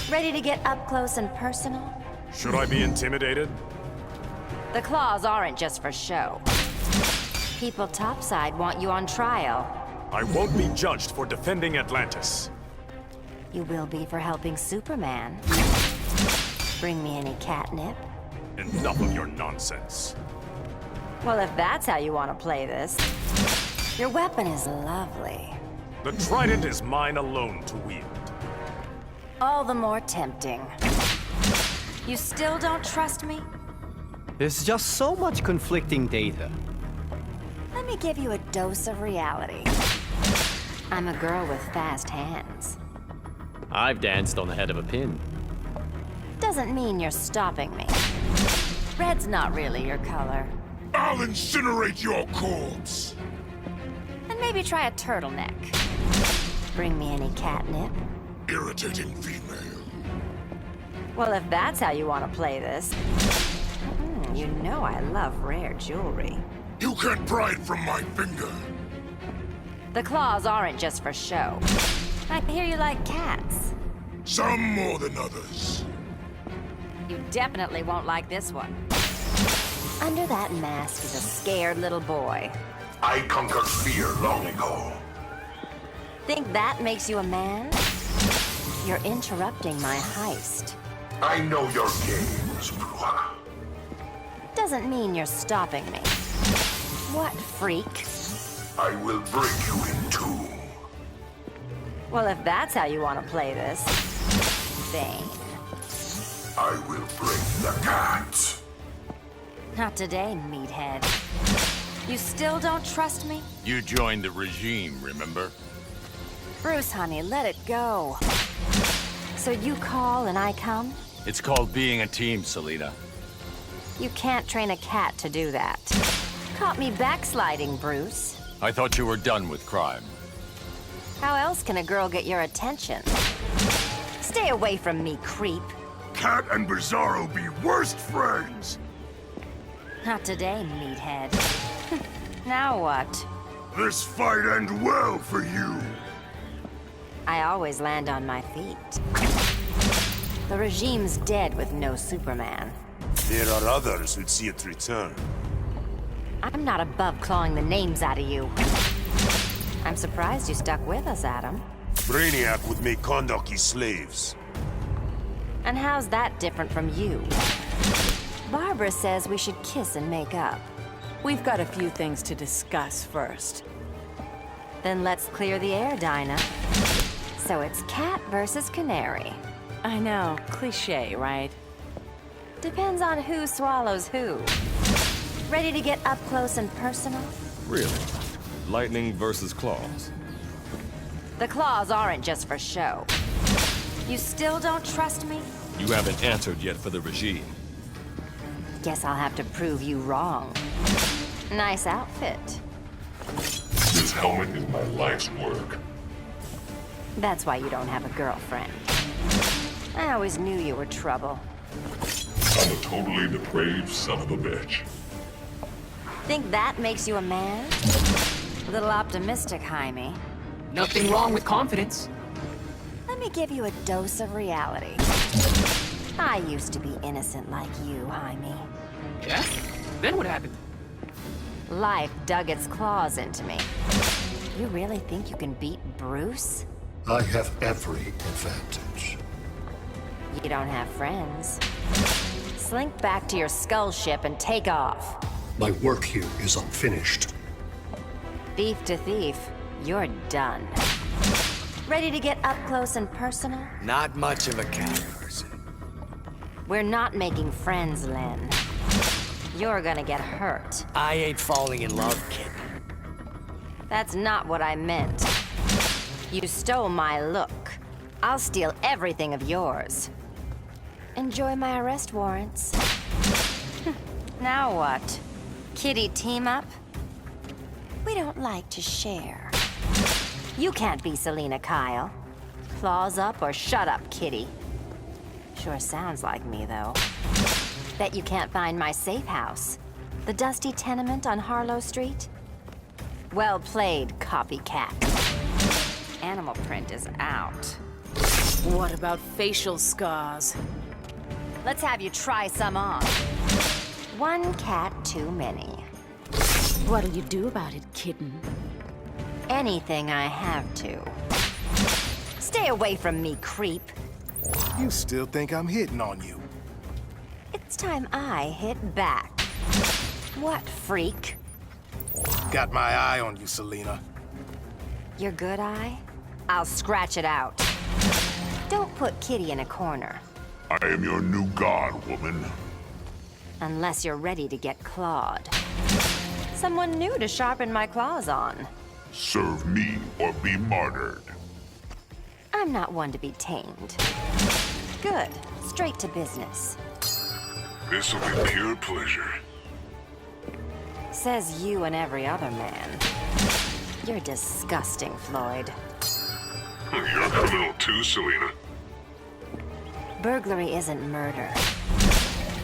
Ready to get up close and personal? Should I be intimidated? The claws aren't just for show. People topside want you on trial. I won't be judged for defending Atlantis. You will be for helping Superman. Bring me any catnip? Enough of your nonsense. Well, if that's how you want to play this, your weapon is lovely. The trident is mine alone to wield. All the more tempting. You still don't trust me? There's just so much conflicting data. Let me give you a dose of reality. I'm a girl with fast hands. I've danced on the head of a pin. Doesn't mean you're stopping me. Red's not really your color. I'll incinerate your corpse! And maybe try a turtleneck. Bring me any catnip? Irritating female. Well, if that's how you want to play this, you know I love rare jewelry. You can't pry it from my finger. The claws aren't just for show. I hear you like cats. Some more than others. You definitely won't like this one. Under that mask is a scared little boy. I conquered fear long ago. Think that makes you a man? You're interrupting my heist. I know your games, Bruja. Doesn't mean you're stopping me. What freak? I will break you in two. Well, if that's how you want to play this, Bane. I will break the cat. Not today, meathead. You still don't trust me? You joined the regime, remember? Bruce, honey, let it go. So you call and I come? It's called being a team, Selena. You can't train a cat to do that. Caught me backsliding, Bruce. I thought you were done with crime. How else can a girl get your attention? Stay away from me, creep. Cat and Bizarro be worst friends. Not today, meathead. Now what? This fight end well for you. I always land on my feet. The regime's dead with no Superman. There are others who'd see it return. I'm not above clawing the names out of you. I'm surprised you stuck with us, Adam. Brainiac would make Kondok his slaves. And how's that different from you? Barbara says we should kiss and make up. We've got a few things to discuss first. Then let's clear the air, Dinah. So it's cat versus canary. I know, cliché, right? Depends on who swallows who. Ready to get up close and personal? Really? Lightning versus claws. The claws aren't just for show. You still don't trust me? You haven't answered yet for the regime. Guess I'll have to prove you wrong. Nice outfit. This helmet is my life's work. That's why you don't have a girlfriend. I always knew you were trouble. I'm a totally depraved son of a bitch. Think that makes you a man? A little optimistic, Jaime. Nothing wrong with confidence. Let me give you a dose of reality. I used to be innocent like you, Jaime. Yeah? Then what happened? Life dug its claws into me. You really think you can beat Bruce? I have every advantage. You don't have friends. Slink back to your skull ship and take off. My work here is unfinished. Thief to thief, you're done. Ready to get up close and personal? Not much of a cat person. We're not making friends, Len. You're gonna get hurt. I ain't falling in love, kid. That's not what I meant. You stole my look. I'll steal everything of yours. Enjoy my arrest warrants. Now what? Kitty team up? We don't like to share. You can't be Selena Kyle. Claws up or shut up, Kitty. Sure sounds like me, though. Bet you can't find my safe house. The dusty tenement on Harlow Street? Well played, copycat. Animal print is out. What about facial scars? Let's have you try some on. One cat too many. What'll you do about it, kitten? Anything I have to. Stay away from me, creep. You still think I'm hitting on you? It's time I hit back. What, freak? Got my eye on you, Selena. Your good eye? I'll scratch it out. Don't put Kitty in a corner. I am your new god, woman. Unless you're ready to get clawed. Someone new to sharpen my claws on. Serve me or be martyred. I'm not one to be tamed. Good. Straight to business. This will be pure pleasure. Says you and every other man. You're disgusting, Floyd. You're a criminal too, Selena. Burglary isn't murder.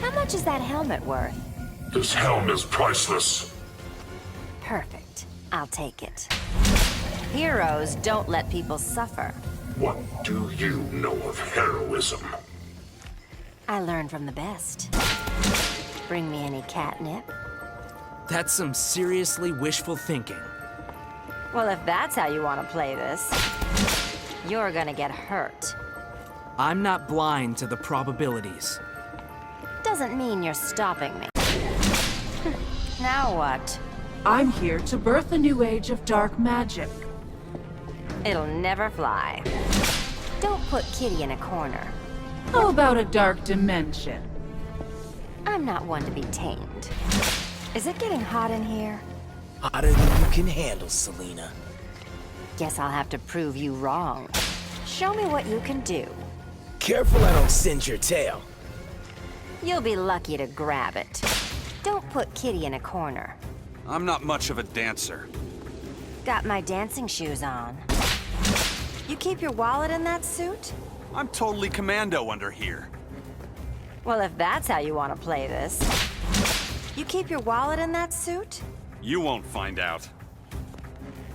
How much is that helmet worth? This helm is priceless. Perfect. I'll take it. Heroes don't let people suffer. What do you know of heroism? I learn from the best. Bring me any catnip? That's some seriously wishful thinking. Well, if that's how you want to play this, you're gonna get hurt. I'm not blind to the probabilities. Doesn't mean you're stopping me. Now what? I'm here to birth a new age of dark magic. It'll never fly. Don't put Kitty in a corner. How about a dark dimension? I'm not one to be tamed. Is it getting hot in here? Hotter than you can handle, Selena. Guess I'll have to prove you wrong. Show me what you can do. Careful I don't singe your tail. You'll be lucky to grab it. Don't put Kitty in a corner. I'm not much of a dancer. Got my dancing shoes on. You keep your wallet in that suit? I'm totally commando under here. Well, if that's how you want to play this. You keep your wallet in that suit? You won't find out.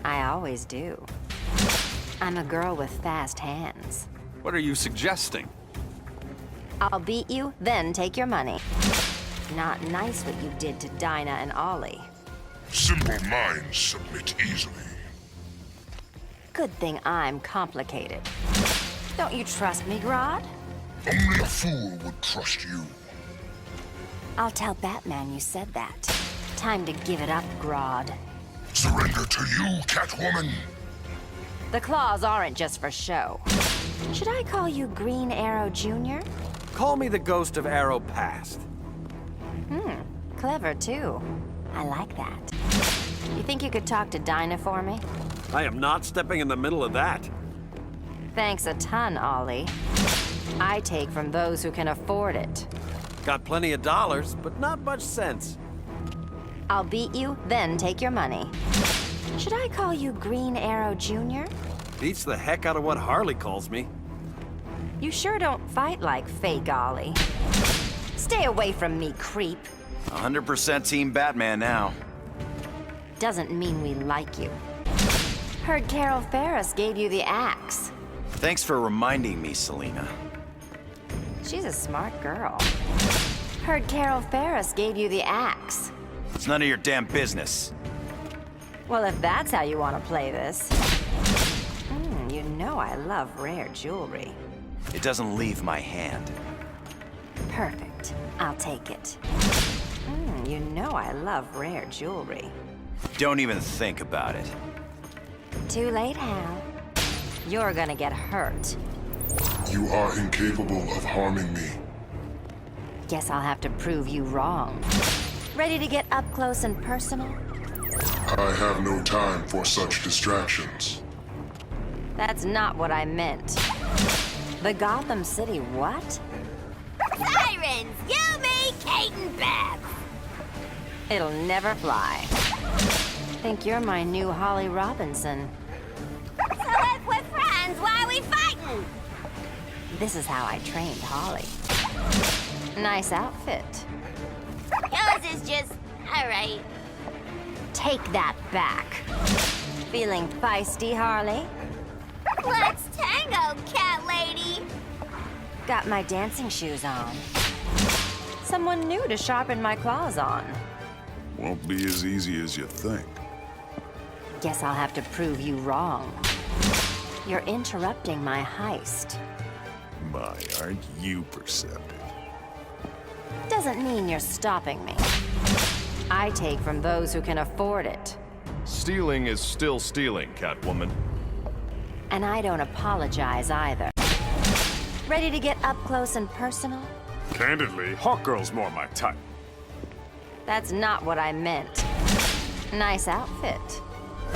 I always do. I'm a girl with fast hands. What are you suggesting? I'll beat you, then take your money. Not nice what you did to Dinah and Ollie. Simple minds submit easily. Good thing I'm complicated. Don't you trust me, Grodd? Only a fool would trust you. I'll tell Batman you said that. Time to give it up, Grodd. Surrender to you, Catwoman. The claws aren't just for show. Should I call you Green Arrow Jr.? Call me the ghost of Arrow Past. Clever, too. I like that. You think you could talk to Dinah for me? I am not stepping in the middle of that. Thanks a ton, Ollie. I take from those who can afford it. Got plenty of dollars, but not much sense. I'll beat you, then take your money. Should I call you Green Arrow Jr.? Beats the heck out of what Harley calls me. You sure don't fight like fake Ollie. Stay away from me, creep. 100% Team Batman now. Doesn't mean we like you. Heard Carol Ferris gave you the axe. Thanks for reminding me, Selena. She's a smart girl. Heard Carol Ferris gave you the axe. It's none of your damn business. Well, if that's how you want to play this. You know I love rare jewelry. It doesn't leave my hand. Perfect. I'll take it. You know I love rare jewelry. Don't even think about it. Too late, Hal. You're gonna get hurt. You are incapable of harming me. Guess I'll have to prove you wrong. Ready to get up close and personal? I have no time for such distractions. That's not what I meant. The Gotham City what? Sirens! You, me, Kate, and Beth! It'll never fly. Think you're my new Holly Robinson. So if we're friends, why are we fighting? This is how I trained Holly. Nice outfit. Yours is just... alright. Take that back. Feeling feisty, Harley? Let's tango, cat lady. Got my dancing shoes on. Someone new to sharpen my claws on. Won't be as easy as you think. Guess I'll have to prove you wrong. You're interrupting my heist. My, aren't you perceptive? Doesn't mean you're stopping me. I take from those who can afford it. Stealing is still stealing, Catwoman. And I don't apologize either. Ready to get up close and personal? Candidly, Hawkgirl's more my type. That's not what I meant. Nice outfit.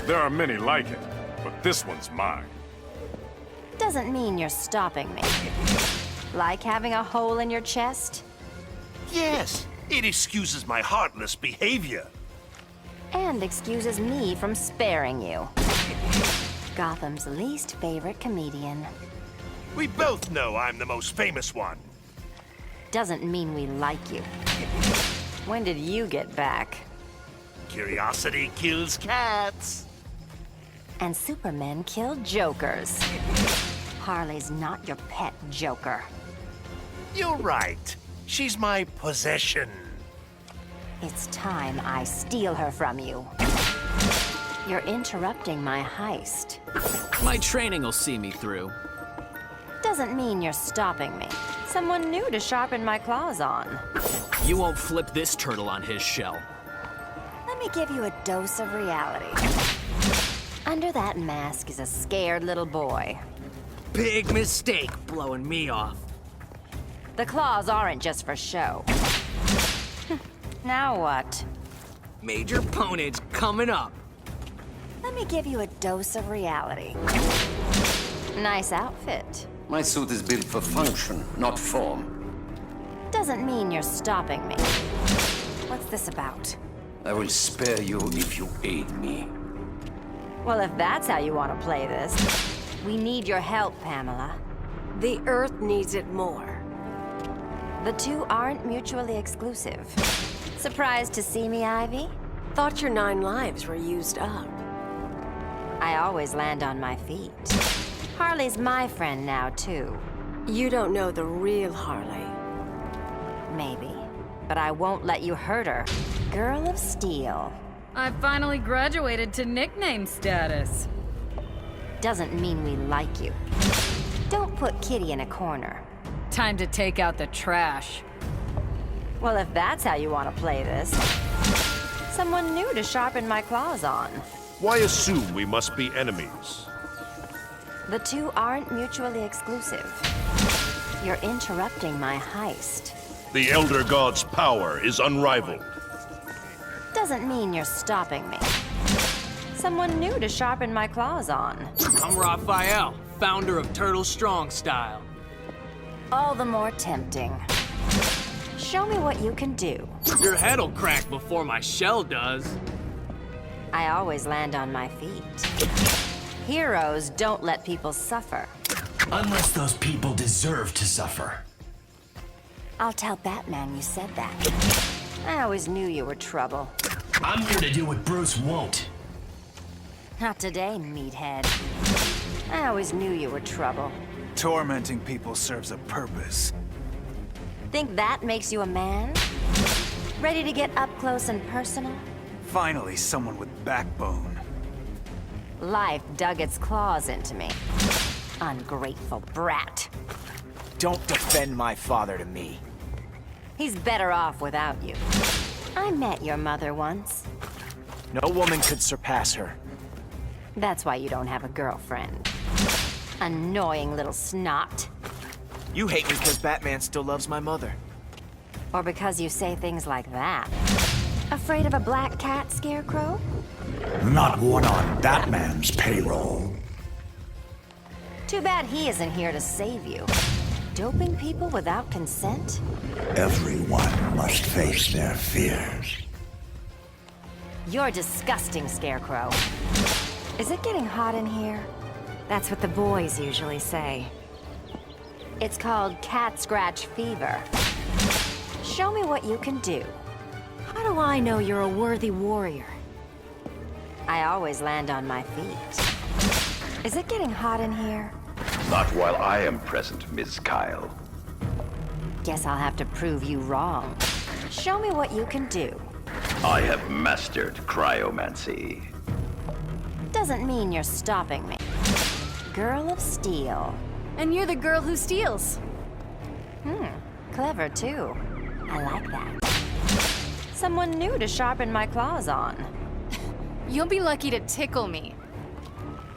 There are many like it, but this one's mine. Doesn't mean you're stopping me. Like having a hole in your chest? Yes, it excuses my heartless behavior. And excuses me from sparing you. Gotham's least favorite comedian. We both know I'm the most famous one. Doesn't mean we like you. When did you get back? Curiosity kills cats. And Supermen kill Jokers. Harley's not your pet Joker. You're right. She's my possession. It's time I steal her from you. You're interrupting my heist. My training will see me through. Doesn't mean you're stopping me. Someone new to sharpen my claws on. You won't flip this turtle on his shell. Let me give you a dose of reality. Under that mask is a scared little boy. Big mistake blowing me off. The claws aren't just for show. Now what? Major ponage coming up. Let me give you a dose of reality. Nice outfit. My suit is built for function, not form. Doesn't mean you're stopping me. What's this about? I will spare you if you aid me. Well, if that's how you want to play this, we need your help, Pamela. The Earth needs it more. The two aren't mutually exclusive. Surprised to see me, Ivy? Thought your 9 lives were used up. I always land on my feet. Harley's my friend now, too. You don't know the real Harley. Maybe. But I won't let you hurt her. Girl of Steel. I finally graduated to nickname status. Doesn't mean we like you. Don't put Kitty in a corner. Time to take out the trash. Well, if that's how you want to play this, someone new to sharpen my claws on. Why assume we must be enemies? The two aren't mutually exclusive. You're interrupting my heist. The Elder God's power is unrivaled. Doesn't mean you're stopping me. Someone new to sharpen my claws on. I'm Raphael, founder of Turtle Strong Style. All the more tempting. Show me what you can do. Your head'll crack before my shell does. I always land on my feet. Heroes don't let people suffer. Unless those people deserve to suffer. I'll tell Batman you said that. I always knew you were trouble. I'm here to do what Bruce won't. Not today, meathead. I always knew you were trouble. Tormenting people serves a purpose. Think that makes you a man? Ready to get up close and personal? Finally, someone with backbone. Life dug its claws into me. Ungrateful brat. Don't defend my father to me. He's better off without you. I met your mother once. No woman could surpass her. That's why you don't have a girlfriend. Annoying little snot. You hate me because Batman still loves my mother. Or because you say things like that. Afraid of a black cat, Scarecrow? Not one on Batman's payroll. Too bad he isn't here to save you. Doping people without consent? Everyone must face their fears. You're disgusting, Scarecrow. Is it getting hot in here? That's what the boys usually say. It's called cat scratch fever. Show me what you can do. How do I know you're a worthy warrior? I always land on my feet. Is it getting hot in here? Not while I am present, Ms. Kyle. Guess I'll have to prove you wrong. Show me what you can do. I have mastered cryomancy. Doesn't mean you're stopping me. Girl of Steel. And you're the girl who steals. Clever too. I like that. Someone new to sharpen my claws on. You'll be lucky to tickle me.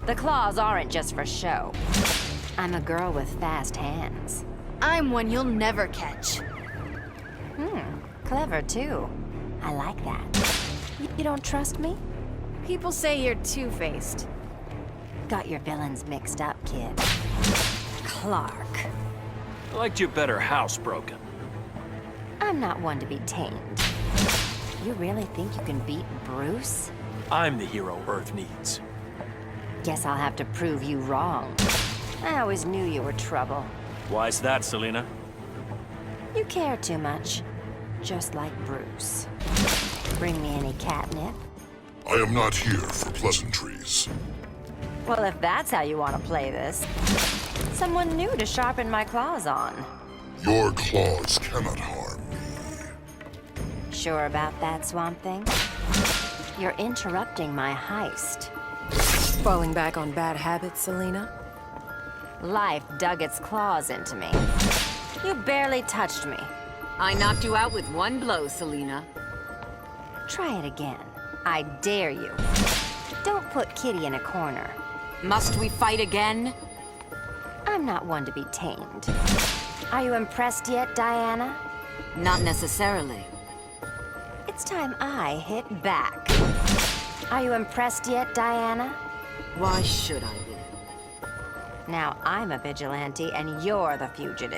The claws aren't just for show. I'm a girl with fast hands. I'm one you'll never catch. Clever too. I like that. You don't trust me? People say you're two-faced. Got your villains mixed up, kid. Clark. I liked you better housebroken. I'm not one to be tamed. You really think you can beat Bruce? I'm the hero Earth needs. Guess I'll have to prove you wrong. I always knew you were trouble. Why's that, Selina? You care too much. Just like Bruce. Bring me any catnip? I am not here for pleasantries. Well, if that's how you want to play this. Someone new to sharpen my claws on. Your claws cannot harm me. Sure about that, Swamp Thing? You're interrupting my heist. Falling back on bad habits, Selina? Life dug its claws into me. You barely touched me. I knocked you out with one blow, Selina. Try it again. I dare you. Don't put Kitty in a corner. Must we fight again? I'm not one to be tamed. Are you impressed yet, Diana? Not necessarily. It's time I hit back. Are you impressed yet, Diana? Why should I be? Now I'm a vigilante and you're the fugitive.